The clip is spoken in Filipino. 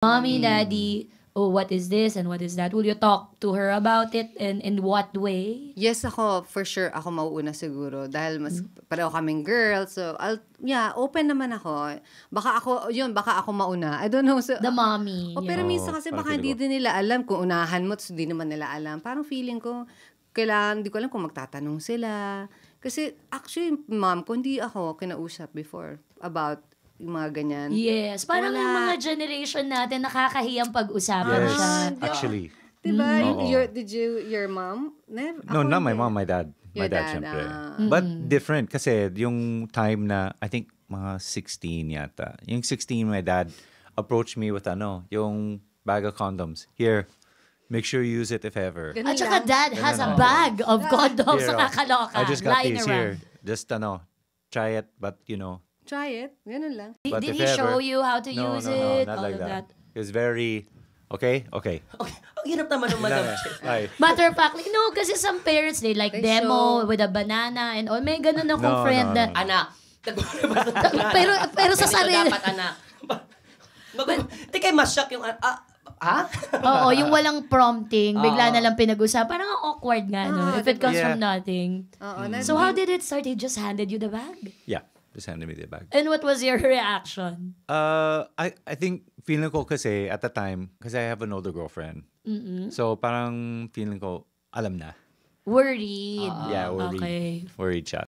Mommy, daddy, oh, what is this and what is that? Will you talk to her about it and in what way? Yes, ako, for sure, ako mauuna siguro. Dahil mas pareho kaming girl. So, open naman ako. Baka ako mauna. I don't know. So, The mommy. pero yeah. minsan kasi parang baka hindi feeling din nila alam kung unahan mo, tapos hindi naman nila alam. Parang feeling ko, hindi ko alam kung magtatanong sila. Kasi, actually, mom ko, hindi ako kinausap before about yung mga ganyan. Yes, parang Wala. yung mga generation natin, nakakahiyang pag-usapan Yes, siya. actually. Diba? Oo. Your mom? Never? No, Ako not my hindi. mom, my dad. Your My dad, dad, syempre. ah. But different kasi yung time na, I think, mga 16 yata. Yung 16, my dad approached me with yung bag of condoms. Here, make sure you use it if ever. Ganun At saka lang. dad has a bag of condoms Here, sa kakaloka. I just got lying these around. here. Just, try it, but, Try it. Ganun lang. Did but he if show ever- you how to no, use no, it? not All like of that. that. It's very, okay. Okay. Ang hirap naman ng Madam Che. Ay. Matter of fact, no, kasi some parents, they like They demo show. with a banana and all. May ganun akong No, friend no, na, no. Anak. pero sa Ganito sarili. dapat, anak. Teka, mas shock yung, Oo, yung walang prompting, bigla Oo. na lang pinag-usapan. Parang ang awkward nga, no? If it comes Yeah. from nothing. Oo. So how did it start? He just handed you the bag? Yeah, just handed me the bag. And what was your reaction? I think feeling ko kasi at the time, kasi I have an older girlfriend. So parang feeling ko, alam na. Worried. Yeah, worried. Okay. Worried siya.